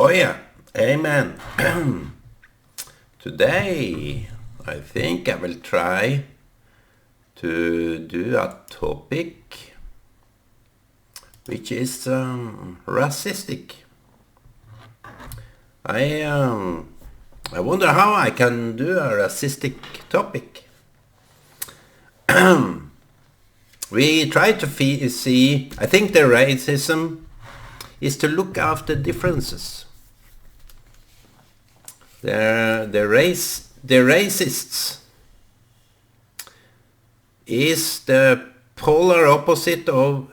Oh yeah, amen. Today, I think I will try to do a topic which is racistic. I wonder how I can do a racistic topic. We try to see, I think the racism is to look after differences. The racists is the polar opposite of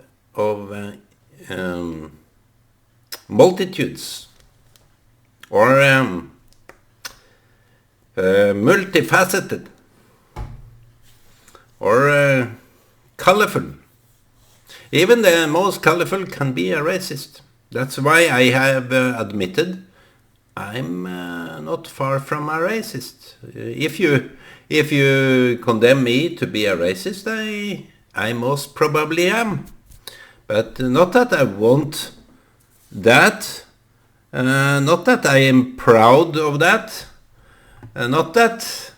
multitudes or multifaceted or colorful. Even the most colorful can be a racist. That's why I have admitted I'm not far from a racist. If you condemn me to be a racist, I most probably am. But not that I want that. Not that I am proud of that. Not that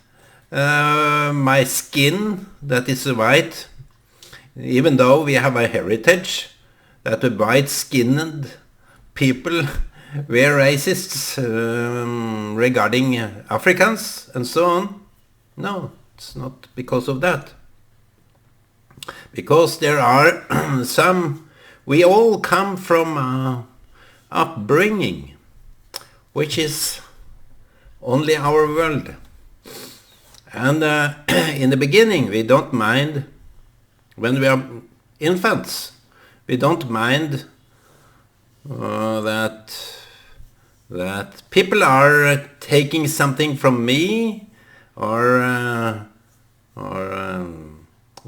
my skin that is white, even though we have a heritage that the white-skinned people were racists regarding Africans and so on. No, it's not because of that. Because there are we all come from upbringing, which is only our world. And in the beginning, we don't mind, when we are infants, we don't mind that people are taking something from me or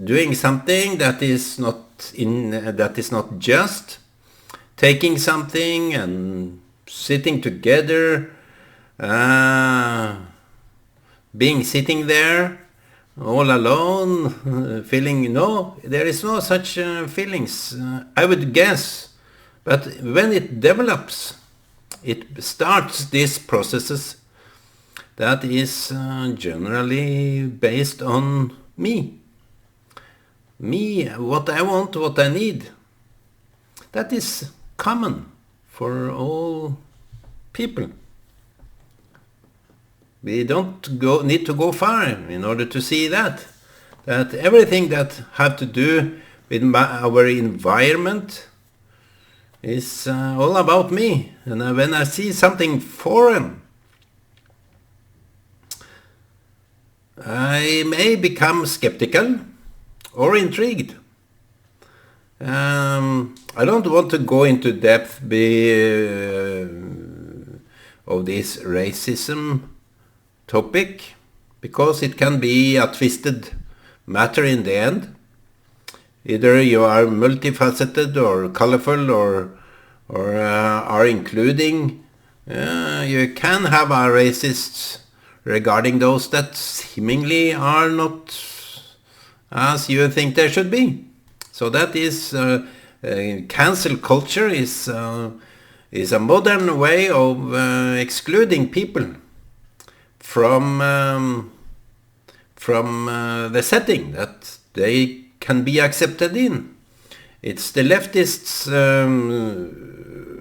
doing something that is not just, taking something and sitting together, sitting there all alone, feeling no, there is no such feelings, I would guess. But when it develops, it starts these processes that is generally based on me. Me, what I want, what I need. That is common for all people. We don't need to go far in order to see that everything that have to do with our environment is all about me. And when I see something foreign, I may become skeptical or intrigued. I don't want to go into depth of this racism topic, because it can be a twisted matter in the end. Either you are multifaceted or colorful or are including. You can have a racist regarding those that seemingly are not as you think they should be. So that is cancel culture is a modern way of excluding people from the setting that they can be accepted in. It's the leftists'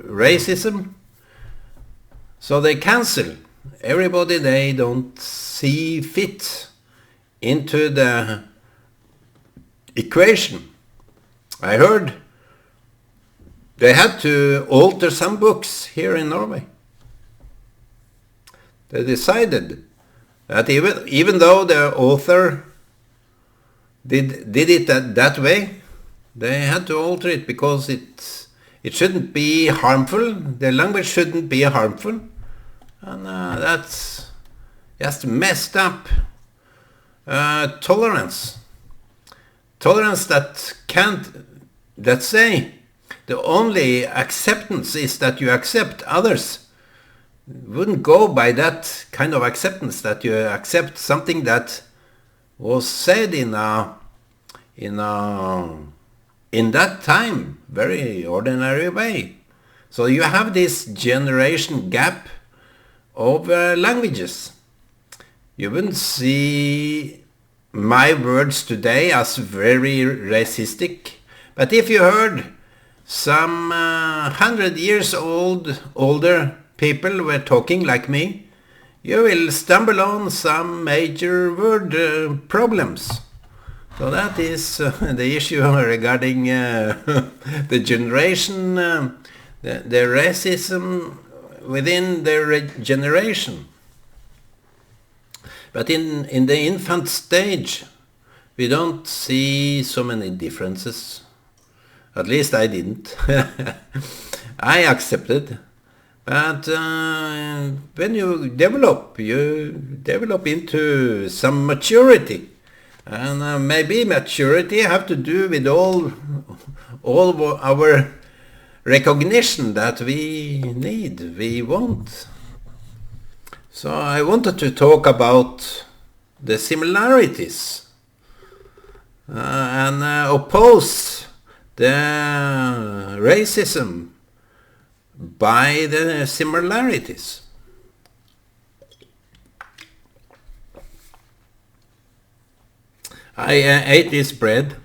racism. So they cancel everybody they don't see fit into the equation. I heard they had to alter some books here in Norway. They decided that even though the author did it that way, they had to alter it because it shouldn't be harmful. The language shouldn't be harmful, and that's just messed up. Tolerance that say the only acceptance is that you accept others. Wouldn't go by that kind of acceptance, that you accept something that was said in that time, very ordinary way. So you have this generation gap of languages. You wouldn't see my words today as very racistic, but if you heard some 100 years older people were talking like me, you will stumble on some major word problems. So that is the issue regarding the generation, the racism within the generation. But in the infant stage, we don't see so many differences. At least I didn't. I accepted. But when you develop into some maturity. And maybe maturity have to do with all our recognition that we need, we want. So I wanted to talk about the similarities and oppose the racism by the similarities. I ate this bread.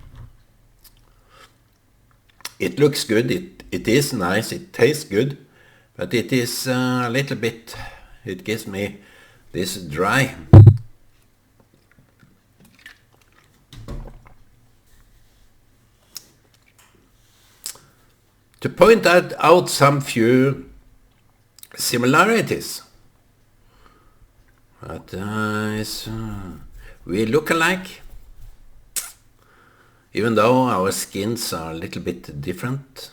It looks good, it is nice, it tastes good, but it is a little bit, it gives me this dry. To point out some few similarities. But we look alike, even though our skins are a little bit different.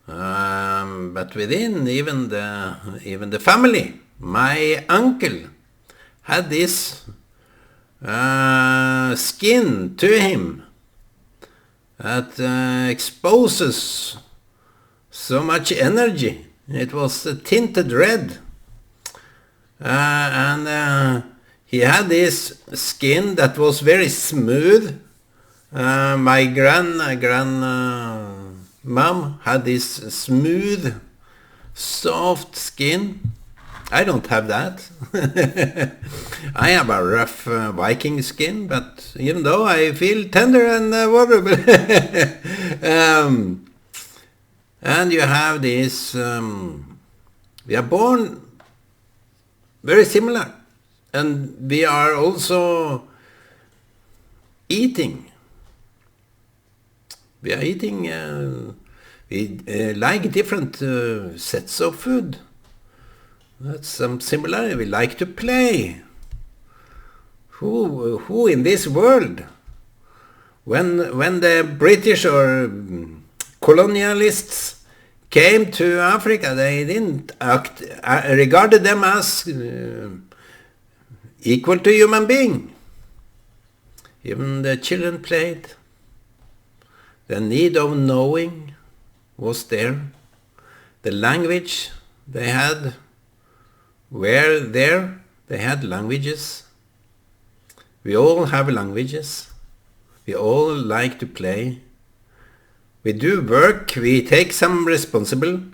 But within even the family, my uncle had this skin to him that exposes so much energy. It was tinted red, and he had this skin that was very smooth. My mom had this smooth, soft skin. I don't have that. I have a rough Viking skin, but even though I feel tender and vulnerable. And you have this, we are born very similar, and we are also eating. We are eating, we like different sets of food. That's some similarity. We like to play. Who in this world, when the British or colonialists came to Africa, they didn't regarded them as equal to human being. Even the children played. The need of knowing was there. The language they had were there. They had languages. We all have languages. We all like to play. We do work. We take some responsibility.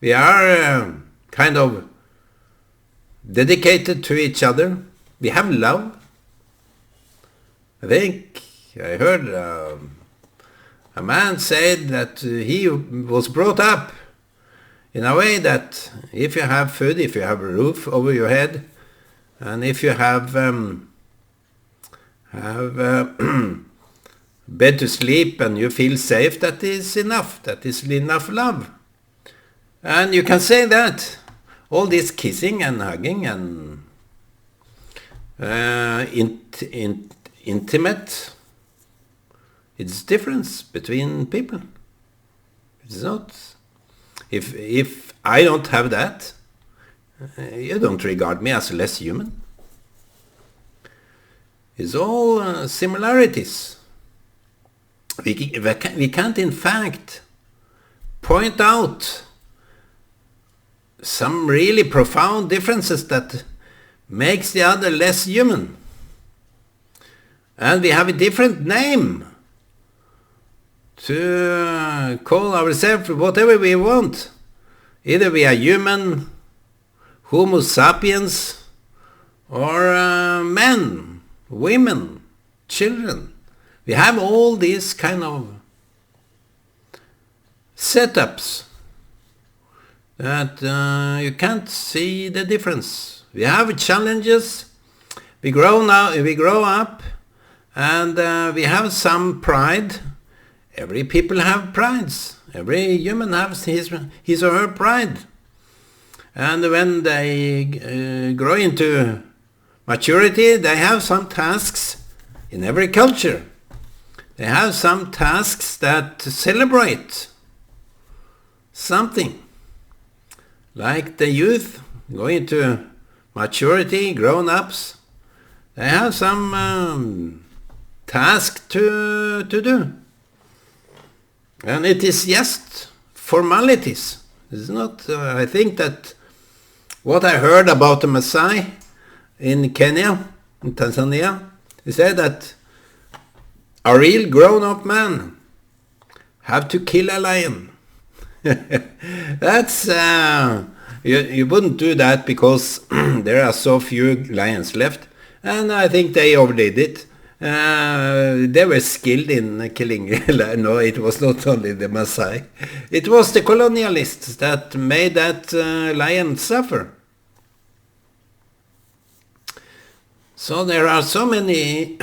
We are kind of dedicated to each other. We have love. I think I heard a man said that he was brought up in a way that if you have food, if you have a roof over your head, and if you have bed to sleep and you feel safe, that is enough. That is enough love. And you can say that all this kissing and hugging and intimate, it's difference between people. It's not. If I don't have that, you don't regard me as less human. It's all similarities. We can't in fact point out some really profound differences that makes the other less human. And we have a different name to call ourselves whatever we want. Either we are human, Homo sapiens, or men, women, children. We have all these kind of setups that you can't see the difference. We have challenges. We grow up, and we have some pride. Every people have prides. Every human has his or her pride. And when they grow into maturity, they have some tasks in every culture. They have some tasks that celebrate something. Like the youth going into maturity, grown-ups, they have some task to do. And it is just formalities. It's not, I think that what I heard about the Maasai in Kenya, in Tanzania, he said that a real grown-up man have to kill a lion. That's you wouldn't do that because there are so few lions left, and I think they overdid it. They were skilled in killing. No, it was not only the Maasai. It was the colonialists that made that lion suffer. So there are so many.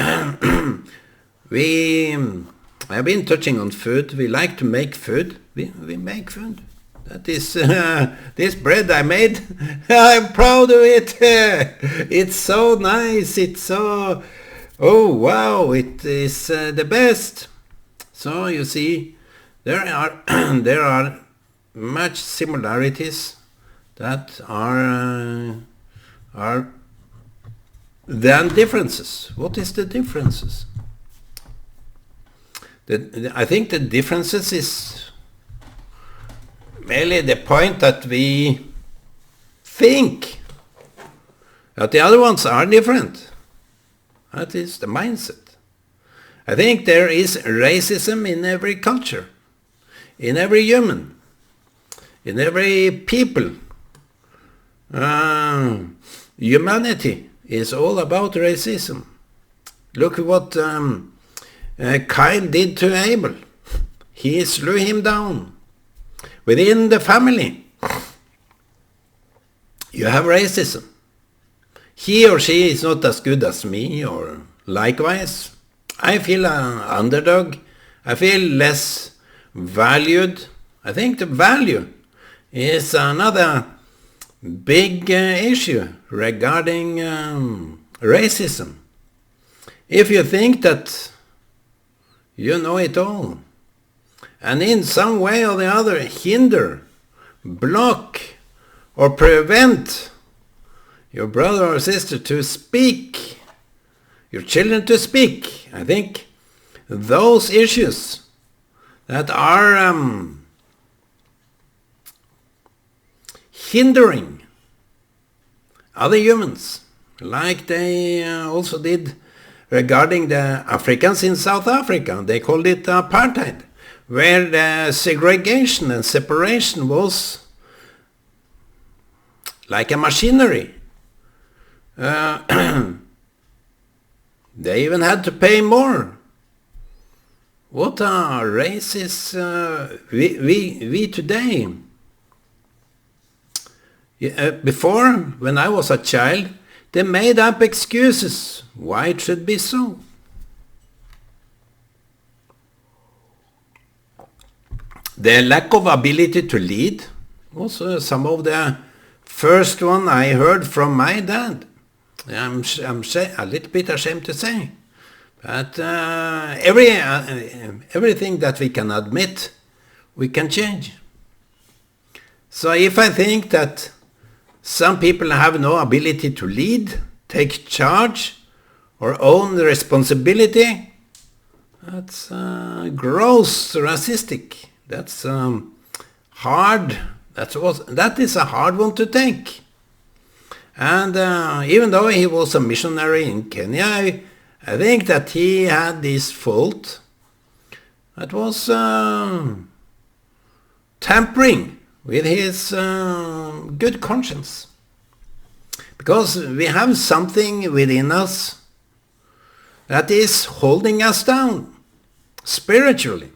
I've been touching on food. We like to make food. We make food. That is this bread I made. I'm proud of it. It's so nice. It's so. Oh wow! It is the best. So you see, there are much similarities that are than differences. What is the differences? I think the differences is merely the point that we think that the other ones are different. That is the mindset. I think there is racism in every culture, in every human, in every people. Humanity is all about racism. Look at what Cain did to Abel. He slew him down. Within the family, you have racism. He or she is not as good as me, or likewise. I feel an underdog. I feel less valued. I think the value is another big issue regarding racism. If you think that you know it all, and in some way or the other hinder, block, or prevent your brother or sister to speak, your children to speak, I think those issues that are hindering other humans, like they also did regarding the Africans in South Africa. They called it apartheid, where the segregation and separation was like a machinery. They even had to pay more. What are races we today? Before, when I was a child, they made up excuses why it should be so. The lack of ability to lead was some of the first one I heard from my dad. I'm a little bit ashamed to say, but everything that we can admit, we can change. So if I think that some people have no ability to lead, take charge, or own the responsibility, that's gross racistic. That's hard. That is a hard one to take. And even though he was a missionary in Kenya, I think that he had this fault That was tampering with his good conscience. Because we have something within us that is holding us down spiritually.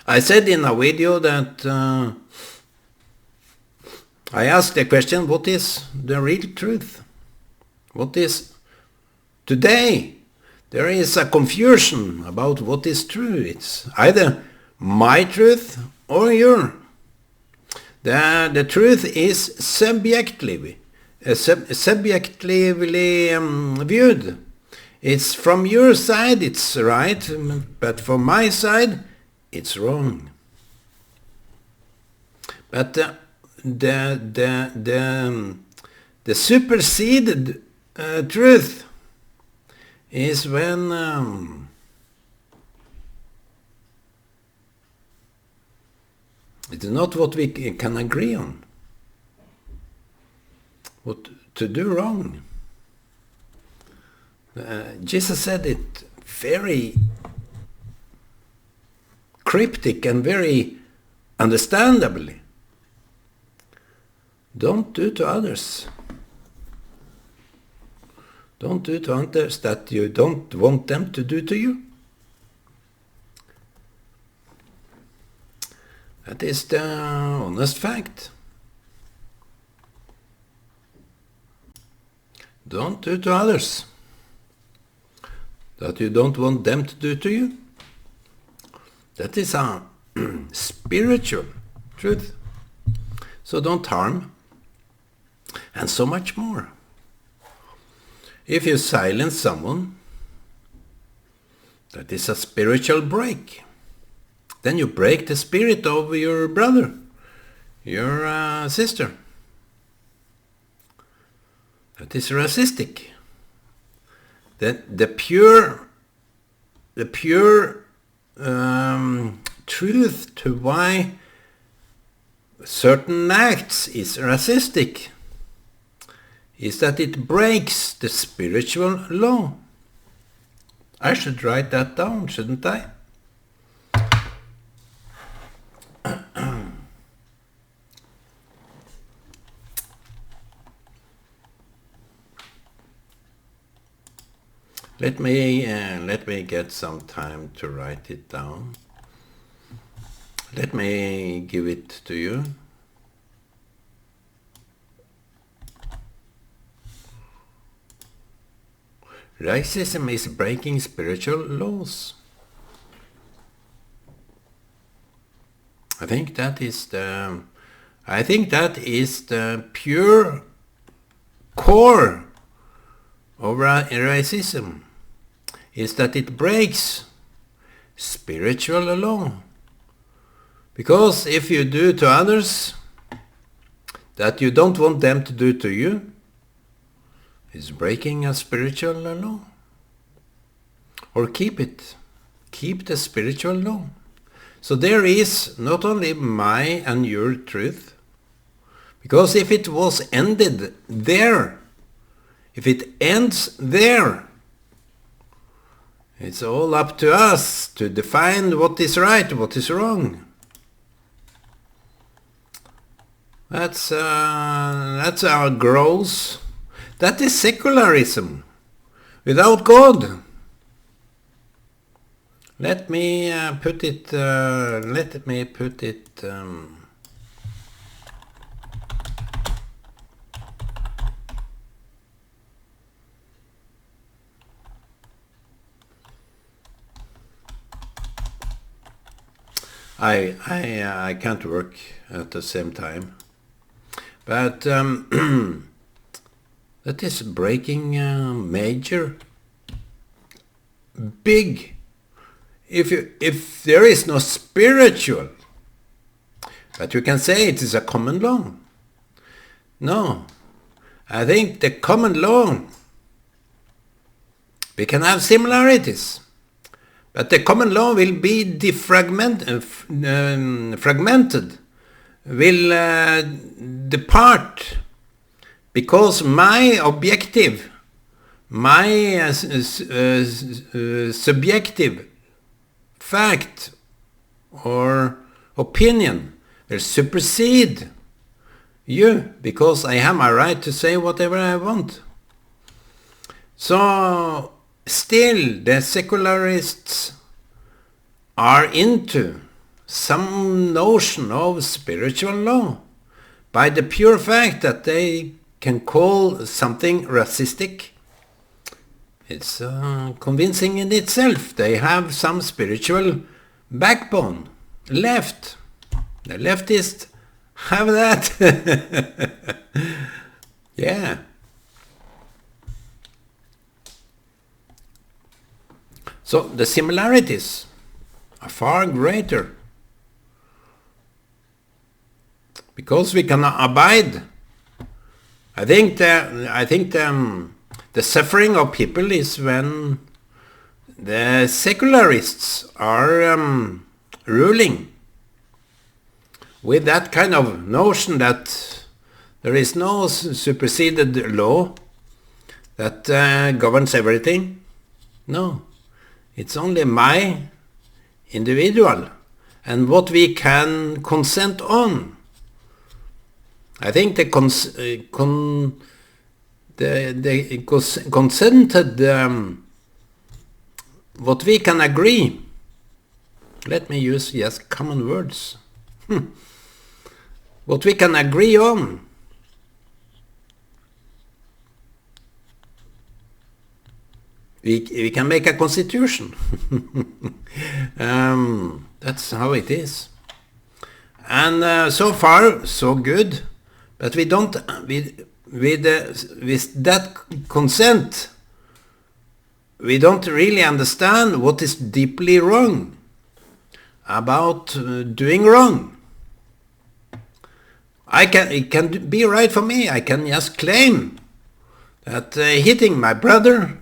I said in a video that I asked the question, what is the real truth? What is today? There is a confusion about what is true. It's either my truth or your. The truth is subjectively viewed. It's from your side, it's right, but from my side, it's wrong. But the superseded truth is when it's not what we can agree on, what to do wrong. Jesus said it very cryptic and very understandably. Don't do to others. Don't do to others that you don't want them to do to you. That is the honest fact. Don't do to others that you don't want them to do to you. That is a spiritual truth. So don't harm, and so much more. If you silence someone, that is a spiritual break. Then you break the spirit of your brother, your sister. That is racistic. The pure truth to why certain acts is racistic is that it breaks the spiritual law. I should write that down, shouldn't I? Let me get some time to write it down. Let me give it to you. Racism is breaking spiritual laws. I think that is the pure core of racism, is that it breaks spiritual law. Because if you do to others that you don't want them to do to you, it's breaking a spiritual law. Or keep the spiritual law. So there is not only my and your truth, because if it was ended there, if it ends there, it's all up to us to define what is right, what is wrong. That's our growth. That is secularism without God. Let me put it. I can't work at the same time, but that is breaking major, big. If there is no spiritual, but you can say it is a common law. No, I think the common law, we can have similarities. But the common law will be fragmented, will depart, because my objective, my subjective fact or opinion will supersede you, because I have my right to say whatever I want. So still the secularists are into some notion of spiritual law by the pure fact that they can call something racistic. It's convincing in itself. They have some spiritual backbone left. The leftists have that. Yeah. So the similarities are far greater, because we cannot abide. I think the suffering of people is when the secularists are ruling with that kind of notion that there is no superseded law that governs everything. No, it's only my individual and what we can consent on. I think the consented what we can agree. Let me use just common words. What we can agree on. We can make a constitution. That's how it is. And so far, so good. But we don't, with that consent, we don't really understand what is deeply wrong about doing wrong. It can be right for me. I can just claim that hitting my brother,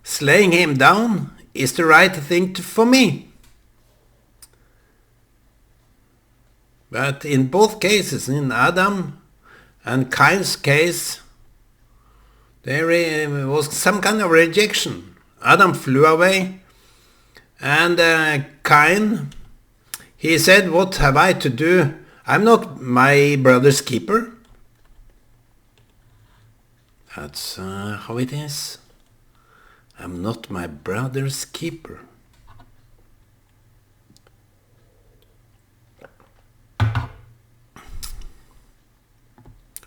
slaying him down, is the right thing for me. But in both cases, in Adam and Cain's case, there was some kind of rejection. Adam flew away, and Cain, he said, "What have I to do? I'm not my brother's keeper." That's how it is. I'm not my brother's keeper.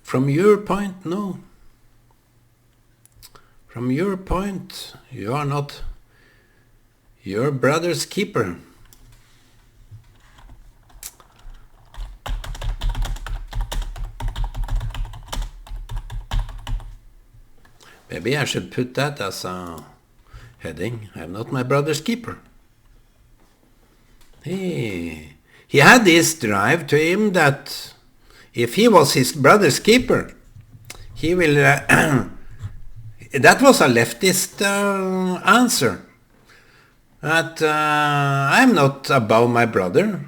From your point, no. From your point, you are not your brother's keeper. Maybe I should put that as a heading. I'm not my brother's keeper. He had this drive to him that if he was his brother's keeper, he will... that was a leftist answer. That I'm not above my brother.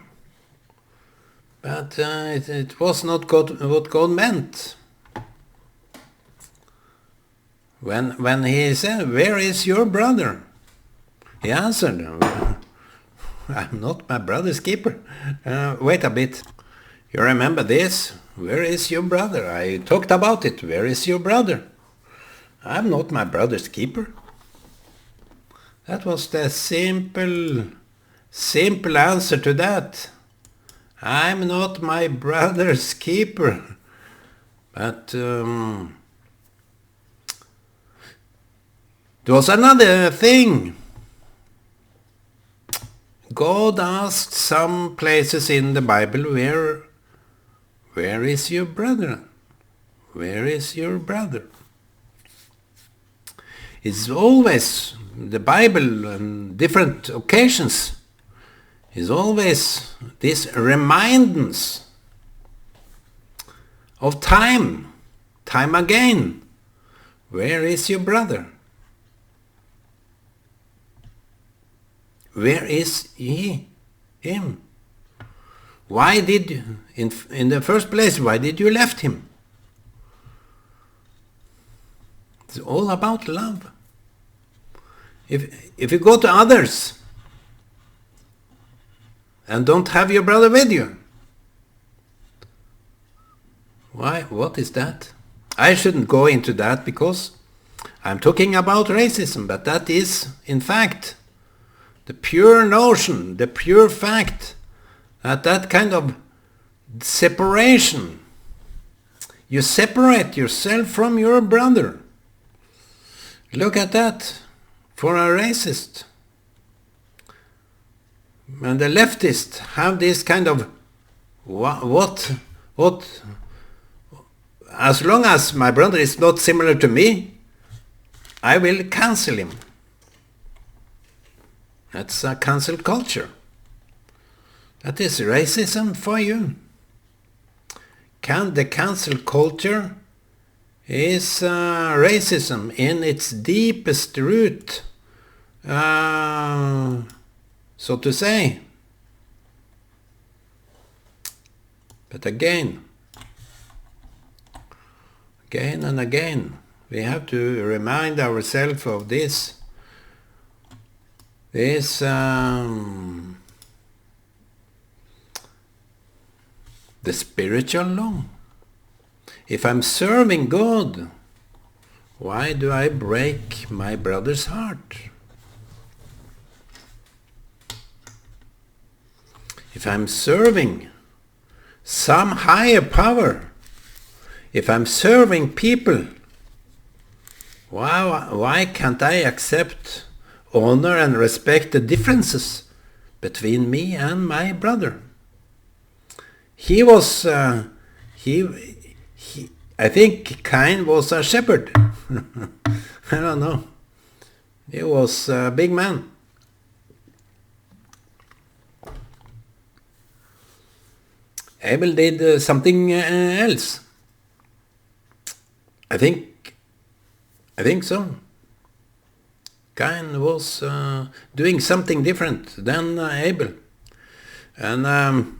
But it was not what God meant. When he said, "Where is your brother?" he answered, "I'm not my brother's keeper." Wait a bit. You remember this? Where is your brother? I talked about it. Where is your brother? I'm not my brother's keeper. That was the simple answer to that. I'm not my brother's keeper. But there was another thing. God asked some places in the Bible, where is your brother? Where is your brother? It's always, the Bible on different occasions, is always this remindance of time again. Where is your brother? Where is him? Why did you, in the first place, why did you left him? It's all about love. If you go to others, and don't have your brother with you. Why? What is that? I shouldn't go into that because I'm talking about racism, but that is, in fact, the pure notion, the pure fact that that kind of separation, you separate yourself from your brother. Look at that for a racist. And the leftists have this kind of what as long as my brother is not similar to me, I will cancel him. That's a cancel culture. That is racism for you. The cancel culture is racism in its deepest root, so to say. But again and again, we have to remind ourselves of this the spiritual law. If I'm serving God, why do I break my brother's heart? If I'm serving some higher power, if I'm serving people, why can't I accept, honor and respect the differences between me and my brother? He was, I think Cain was a shepherd. I don't know. He was a big man. Abel did something else. I think so. Cain was doing something different than Abel. And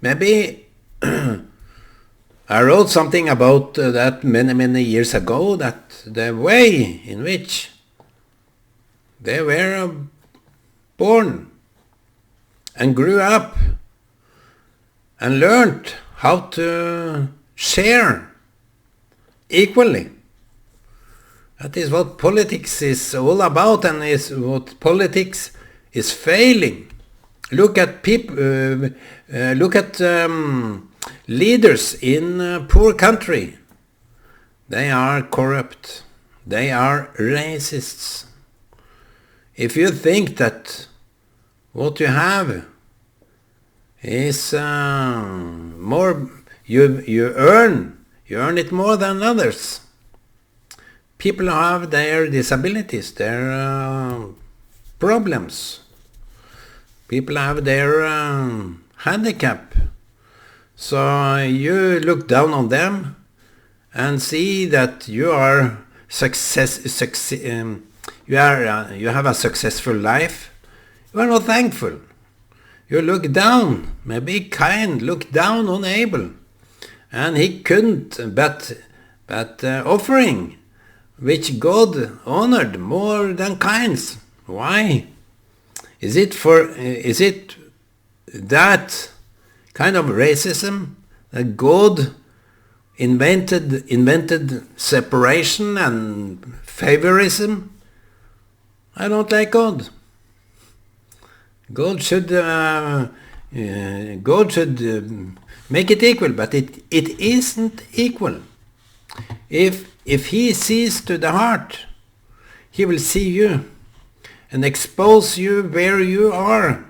maybe I wrote something about that many years ago, that the way in which they were born and grew up and learned how to share equally. That is what politics is all about, and is what politics is failing. Look at people. Look at leaders in poor country. They are corrupt. They are racists. If you think that what you have is more, you earn it more than others. People have their disabilities, their problems. People have their handicap. So you look down on them and see that you are you have a successful life. You are not thankful. You look down. Maybe Cain looked down on Abel, and he couldn't but offering which God honored more than Cain's. Why? Is it that kind of racism that God invented separation and favorism? I don't like God. God should make it equal, but it isn't equal. If he sees to the heart, he will see you and expose you where you are.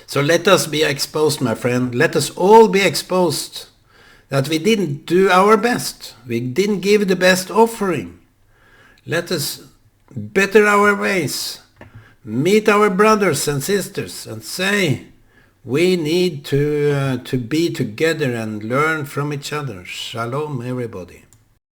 So let us be exposed, my friend. Let us all be exposed that we didn't do our best. We didn't give the best offering. Let us better our ways. Meet our brothers and sisters and say, we need to be together and learn from each other. Shalom, everybody.